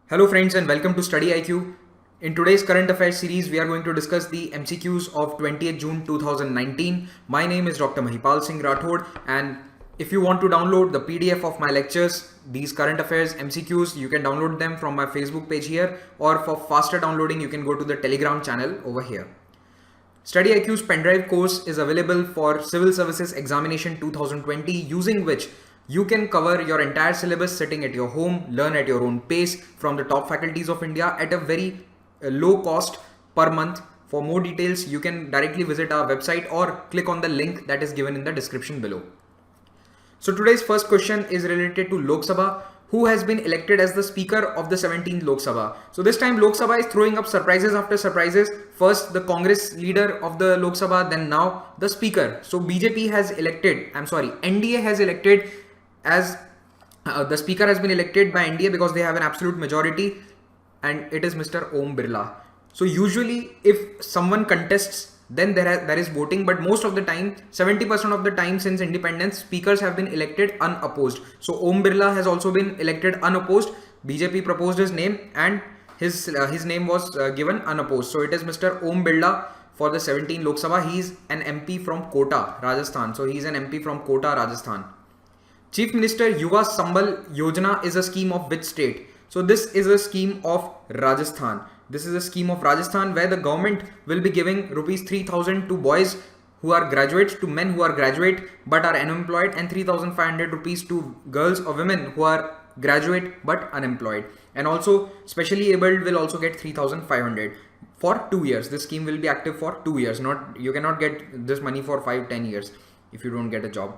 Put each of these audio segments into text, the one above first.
Hello friends and welcome to StudyIQ. In today's current affairs series, we are going to discuss the MCQs of 20th June 2019. My name is Dr. Mahipal Singh Rathod, and if you want to download the PDF of my lectures, these current affairs MCQs, you can download them from my Facebook page here, or for faster downloading, you can go to the Telegram channel over here. StudyIQ's pendrive course is available for Civil Services Examination 2020, using which you can cover your entire syllabus sitting at your home, learn at your own pace from the top faculties of India at a very low cost per month. For more details, you can directly visit our website or click on the link that is given in the description below. So today's first question is related to Lok Sabha. Who has been elected as the Speaker of the 17th Lok Sabha? So this time Lok Sabha is throwing up surprises after surprises. First the Congress leader of the Lok Sabha, then now the Speaker. So NDA has elected as the Speaker has been elected by NDA because they have an absolute majority, and it is Mr. Om Birla. So usually if someone contests, then there is voting, but most of the time, 70% of the time since independence, speakers have been elected unopposed. So Om Birla has also been elected unopposed. BJP proposed his name and his name was given unopposed. So it is Mr. Om Birla for the 17th Lok Sabha. He is an MP from Kota, Rajasthan. So he is an MP from Kota, Rajasthan. Chief Minister Yuva Sambal Yojana is a scheme of which state? So this is a scheme of Rajasthan. This is a scheme of Rajasthan where the government will be giving rupees 3,000 to boys who are graduates, to men who are graduate but are unemployed, and 3,500 rupees to girls or women who are graduate but unemployed. And also specially abled will also get 3,500 for 2 years. This scheme will be active for 2 years. You cannot get this money for 5-10 years if you don't get a job.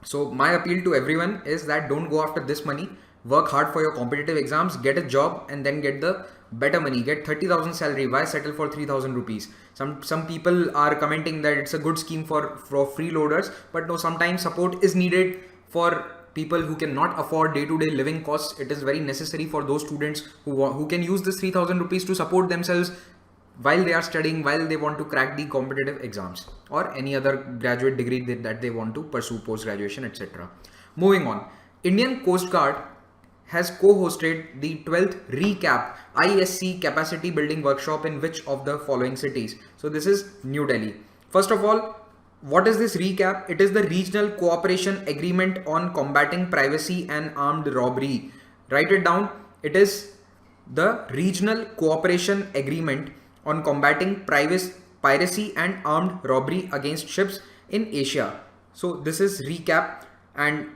So my appeal to everyone is that don't go after this money. Work hard for your competitive exams, get a job, and then get the better money. Get 30,000 salary. Why settle for 3,000 rupees? Some people are commenting that it's a good scheme for freeloaders, but no, sometimes support is needed for people who cannot afford day-to-day living costs. It is very necessary for those students who can use this 3,000 rupees to support themselves while they are studying, while they want to crack the competitive exams or any other graduate degree that they want to pursue post-graduation, etc. Moving on, Indian Coast Guard has co-hosted the 12th ReCAAP ISC capacity building workshop in which of the following cities? So this is New Delhi. First of all, what is this ReCAAP? It is the Regional Cooperation Agreement on Combating Piracy and Armed Robbery. Write it down. It is the Regional Cooperation Agreement on Combating Piracy and Armed Robbery against ships in Asia. So this is ReCAAP, and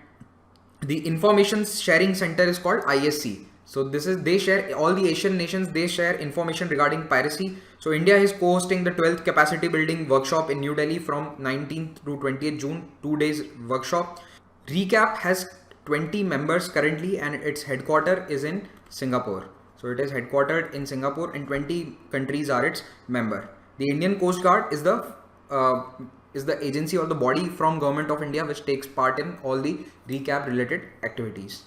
the Information Sharing Center is called ISC. So they share, all the Asian nations, they share information regarding piracy. So India is co-hosting the 12th capacity building workshop in New Delhi from 19th to 20th June, 2 days workshop. ReCAAP has 20 members currently, and its headquarters is in Singapore. So it is headquartered in Singapore, and 20 countries are its member. The Indian Coast Guard is the agency or the body from Government of India which takes part in all the ReCAAP related activities.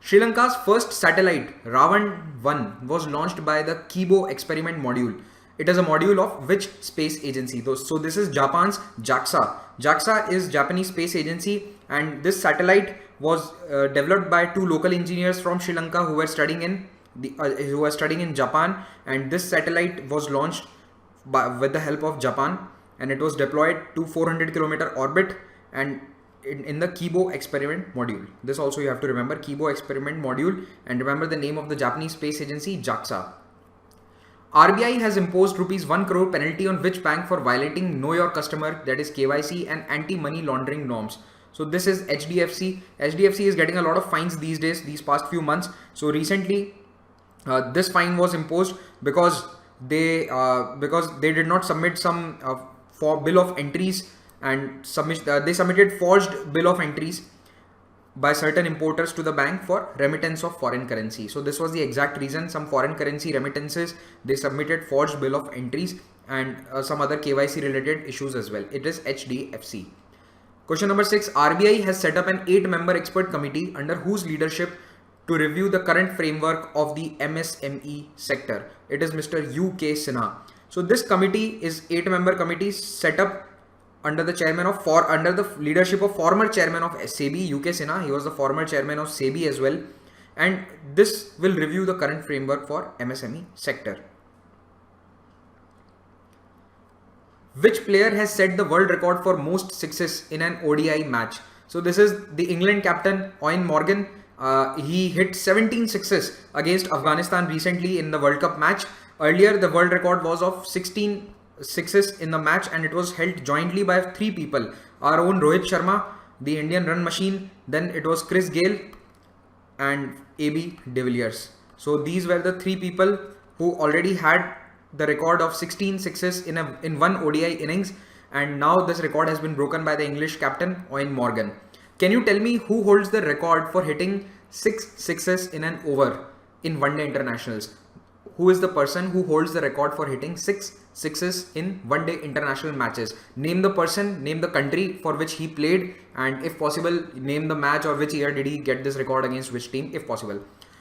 Sri Lanka's first satellite, Ravan 1, was launched by the Kibo experiment module. It is a module of which space agency? So this is Japan's JAXA. JAXA is Japanese space agency, and this satellite was developed by 2 local engineers from Sri Lanka who were studying in Japan, and this satellite was launched with the help of Japan, and it was deployed to 400-kilometer orbit and in the Kibo experiment module. This also you have to remember, Kibo experiment module, and remember the name of the Japanese space agency, JAXA. RBI has imposed rupees 1 crore penalty on which bank for violating Know Your Customer, that is KYC, and anti-money laundering norms? So this is HDFC. HDFC is getting a lot of fines these days, these past few months. So recently this fine was imposed because they did not submit some for bill of entries, and they submitted forged bill of entries by certain importers to the bank for remittance of foreign currency. So this was the exact reason. Some foreign currency remittances, they submitted forged bill of entries, and some other KYC related issues as well. It is HDFC. Question number 6. RBI has set up an 8-member expert committee under whose leadership to review the current framework of the MSME sector? It is Mr. U.K. Sinha. So this committee is 8-member committee set up under the leadership of former chairman of SEBI, U.K. Sinha. He was the former chairman of SEBI as well. and this will review the current framework for MSME sector. Which player has set the world record for most sixes in an ODI match? So this is the England captain Eoin Morgan. He hit 17 sixes against Afghanistan recently in the World Cup match. Earlier, the world record was of 16 sixes in the match, and it was held jointly by 3 people. Our own Rohit Sharma, the Indian run machine, then it was Chris Gayle and AB de Villiers. So these were the 3 people who already had the record of 16 sixes in one ODI innings, and now this record has been broken by the English captain Eoin Morgan. Can you tell me who holds the record for hitting 6 sixes in an over in one-day internationals? Who is the person who holds the record for hitting 6 sixes in one-day international matches? Name the person, name the country for which he played, and if possible, name the match or which year did he get this record against which team if possible.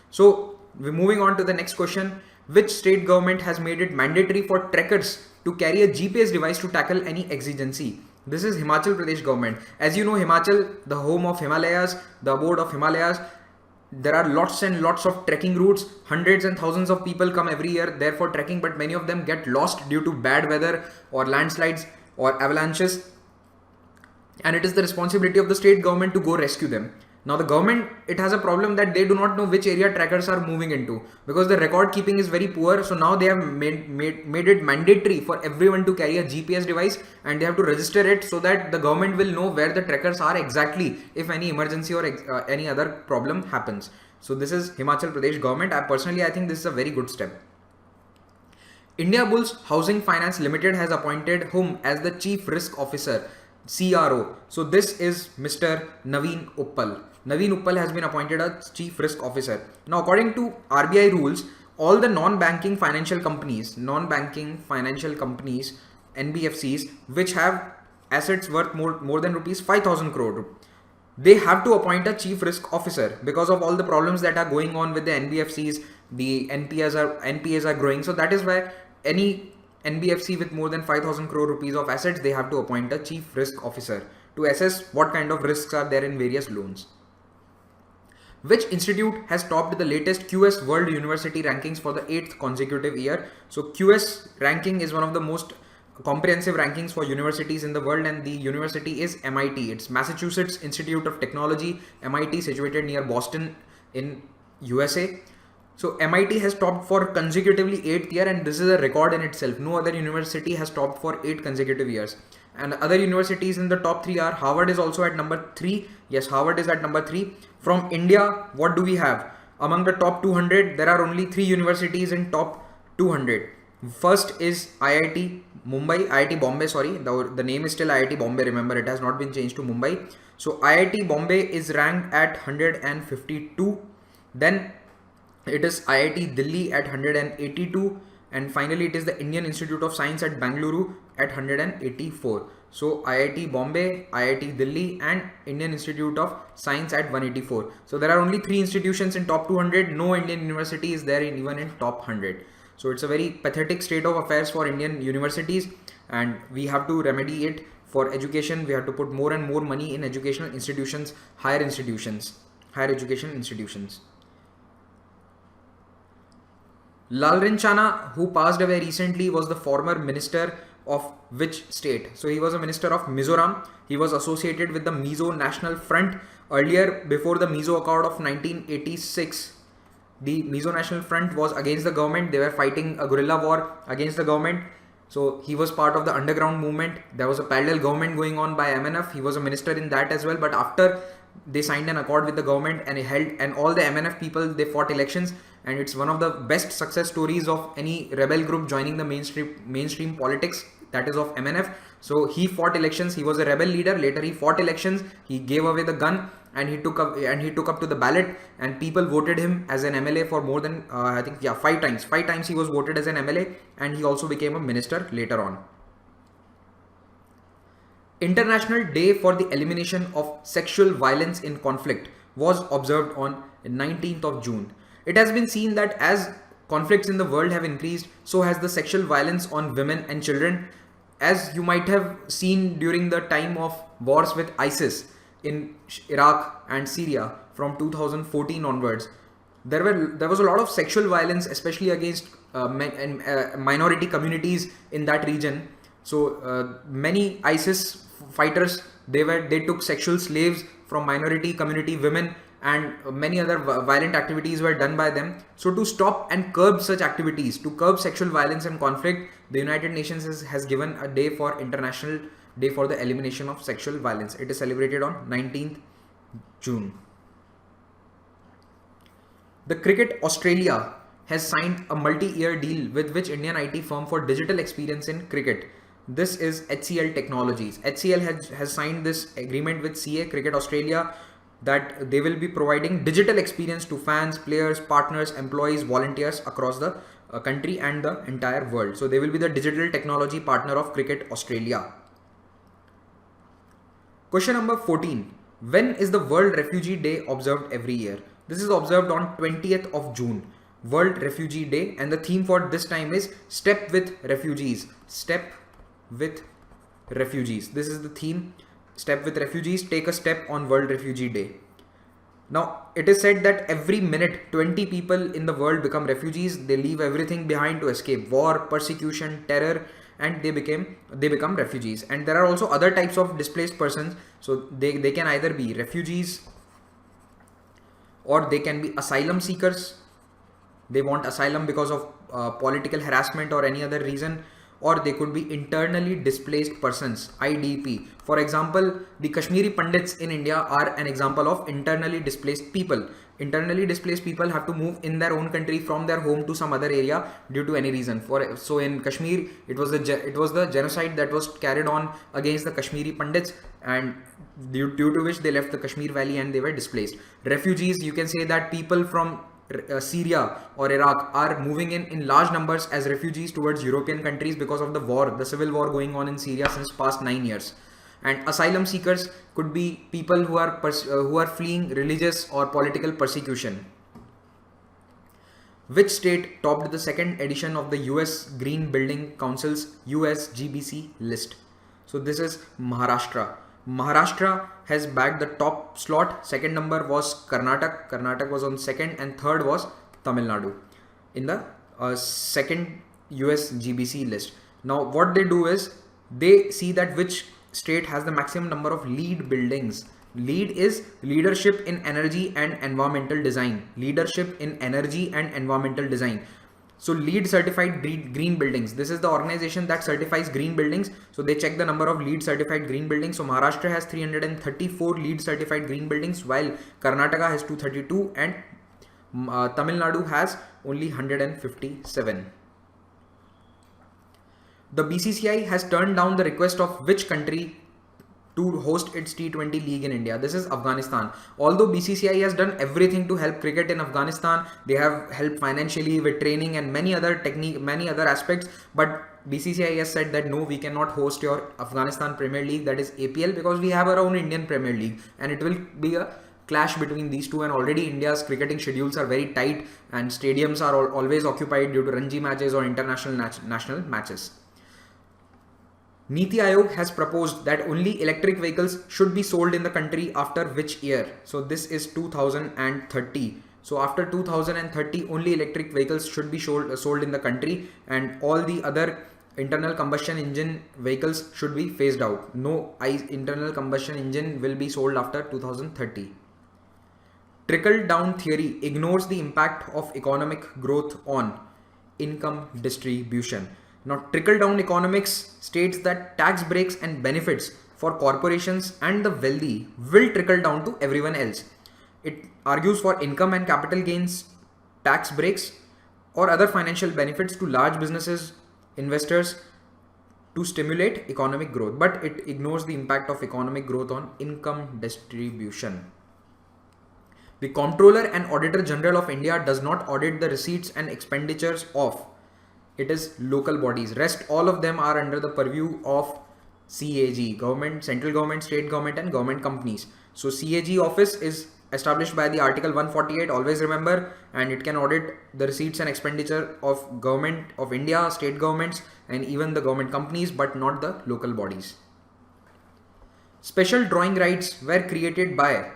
So we're moving on to the next question. Which state government has made it mandatory for trekkers to carry a GPS device to tackle any exigency? This is Himachal Pradesh government. As you know, Himachal, the home of Himalayas, the abode of Himalayas, there are lots and lots of trekking routes. Hundreds and thousands of people come every year there for trekking, but many of them get lost due to bad weather or landslides or avalanches. And it is the responsibility of the state government to go rescue them. Now the government, it has a problem that they do not know which area trekkers are moving into because the record keeping is very poor. So now they have made it mandatory for everyone to carry a GPS device, and they have to register it so that the government will know where the trekkers are exactly if any emergency or any other problem happens. So this is Himachal Pradesh government. I think this is a very good step. Indiabulls Housing Finance Ltd has appointed whom as the Chief Risk Officer, CRO. So this is Mr. Naveen Uppal. Naveen Uppal has been appointed as Chief Risk Officer. Now, according to RBI rules, all the non-banking financial companies, NBFCs, which have assets worth more than rupees 5,000 crore, they have to appoint a Chief Risk Officer because of all the problems that are going on with the NBFCs. The NPAs are growing. So that is why any NBFC with more than 5,000 crore rupees of assets, they have to appoint a Chief Risk Officer to assess what kind of risks are there in various loans. Which institute has topped the latest QS World University rankings for the 8th consecutive year? So QS ranking is one of the most comprehensive rankings for universities in the world, and the university is MIT. It's Massachusetts Institute of Technology, MIT, situated near Boston in USA. So MIT has topped for consecutively 8th year, and this is a record in itself. No other university has topped for 8 consecutive years. And other universities in the top 3 are Harvard is also at number 3. Yes, Harvard is at number 3. From India, what do we have? Among the top 200, there are only 3 universities in top 200. First is IIT Bombay, sorry. The name is still IIT Bombay, remember it has not been changed to Mumbai. So IIT Bombay is ranked at 152. Then it is IIT Delhi at 182, and finally it is the Indian Institute of Science at Bangalore at 184. So IIT Bombay, IIT Delhi and Indian Institute of Science at 184. So there are only 3 institutions in top 200. No Indian university is there even in top 100. So it's a very pathetic state of affairs for Indian universities, and we have to remedy it. For education, we have to put more and more money in educational institutions, higher education institutions. Lalrinchhana, who passed away recently, was the former minister of which state? So he was a minister of Mizoram. He was associated with the Mizo National Front. Earlier, before the Mizo Accord of 1986, the Mizo National Front was against the government. They were fighting a guerrilla war against the government. So he was part of the underground movement. There was a parallel government going on by MNF. He was a minister in that as well. But after they signed an accord with the government and all the MNF people, they fought elections, and it's one of the best success stories of any rebel group joining the mainstream politics, that is of MNF. So he fought elections. He was a rebel leader. Later he fought elections. He gave away the gun and he took up to the ballot, and people voted him as an MLA for more than 5 times. 5 times he was voted as an MLA, and he also became a minister later on. International Day for the Elimination of Sexual Violence in Conflict was observed on 19th of June. It has been seen that as conflicts in the world have increased, so has the sexual violence on women and children. As you might have seen during the time of wars with ISIS in Iraq and Syria from 2014 onwards, there was a lot of sexual violence, especially against minority communities in that region. So many ISIS fighters, they took sexual slaves from minority community women, and many other violent activities were done by them. So to stop and curb such activities, to curb sexual violence and conflict, the United Nations has given a day for International Day for the Elimination of Sexual Violence. It is celebrated on 19th June. The Cricket Australia has signed a multi-year deal with which Indian IT firm for digital experience in cricket. This is HCL Technologies. HCL has signed this agreement with CA Cricket Australia that they will be providing digital experience to fans, players, partners, employees, volunteers across the country and the entire world. So they will be the digital technology partner of Cricket Australia. Question number 14. When is the World Refugee Day observed every year? This is observed on 20th of June. World Refugee Day, and the theme for this time is Step with Refugees. Step with Refugees. This is the theme. Step with Refugees, take a step on World Refugee Day. Now, it is said that every minute 20 people in the world become refugees. They leave everything behind to escape war, persecution, terror, and they become refugees. And there are also other types of displaced persons. So they can either be refugees, or they can be asylum seekers. They want asylum because of political harassment or any other reason. Or they could be internally displaced persons, IDP. For example, the Kashmiri Pandits in India are an example of internally displaced people. Internally displaced people have to move in their own country from their home to some other area due to any reason. So in Kashmir, it was the genocide that was carried on against the Kashmiri Pandits, and due to which they left the Kashmir Valley and they were displaced. Refugees, you can say that people from Syria or Iraq are moving in large numbers as refugees towards European countries because of the civil war going on in Syria since past 9 years. And asylum seekers could be people who are fleeing religious or political persecution. Which state topped the second edition of the US Green Building Council's USGBC list? So this is Maharashtra. Maharashtra has bagged the top slot. Second number was Karnataka. Karnataka was on second, and third was Tamil Nadu in the second USGBC list. Now what they do is they see that which state has the maximum number of LEED buildings. LEED is Leadership in Energy and Environmental Design. Leadership in Energy and Environmental Design. So LEED certified green buildings. This is the organization that certifies green buildings. So they check the number of LEED certified green buildings. So Maharashtra has 334 LEED certified green buildings, while Karnataka has 232 and Tamil Nadu has only 157. The BCCI has turned down the request of which country to host its T20 league in India? This is Afghanistan. Although BCCI has done everything to help cricket in Afghanistan, they have helped financially with training and many other aspects, but BCCI has said that no, we cannot host your Afghanistan Premier League, that is APL, because we have our own Indian Premier League, and it will be a clash between these two, and already India's cricketing schedules are very tight and stadiums are always occupied due to Ranji matches or international national matches. Niti Aayog has proposed that only electric vehicles should be sold in the country after which year? So this is 2030. So after 2030, only electric vehicles should be sold in the country, and all the other internal combustion engine vehicles should be phased out. No internal combustion engine will be sold after 2030. Trickle down theory ignores the impact of economic growth on income distribution. Now, trickle-down economics states that tax breaks and benefits for corporations and the wealthy will trickle down to everyone else. It argues for income and capital gains, tax breaks, or other financial benefits to large businesses, investors to stimulate economic growth, but it ignores the impact of economic growth on income distribution. The Comptroller and Auditor General of India does not audit the receipts and expenditures of it is local bodies. Rest all of them are under the purview of CAG, government, central government, state government and government companies. So CAG office is established by the Article 148, always remember, and it can audit the receipts and expenditure of government of India, state governments and even the government companies, but not the local bodies. Special drawing rights were created by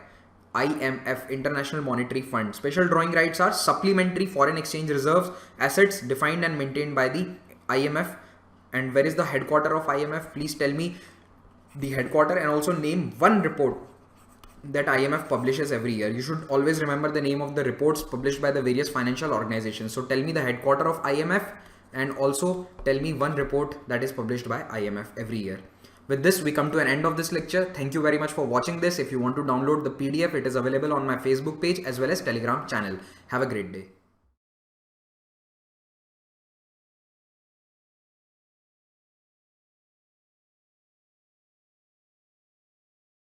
IMF, International Monetary Fund. Special drawing rights are supplementary foreign exchange reserves, assets defined and maintained by the IMF. And where is the headquarter of IMF? Please tell me the headquarter and also name one report that IMF publishes every year. You should always remember the name of the reports published by the various financial organizations. So tell me the headquarter of IMF and also tell me one report that is published by IMF every year. With this, we come to an end of this lecture. Thank you very much for watching this. If you want to download the PDF, it is available on my Facebook page as well as Telegram channel. Have a great day.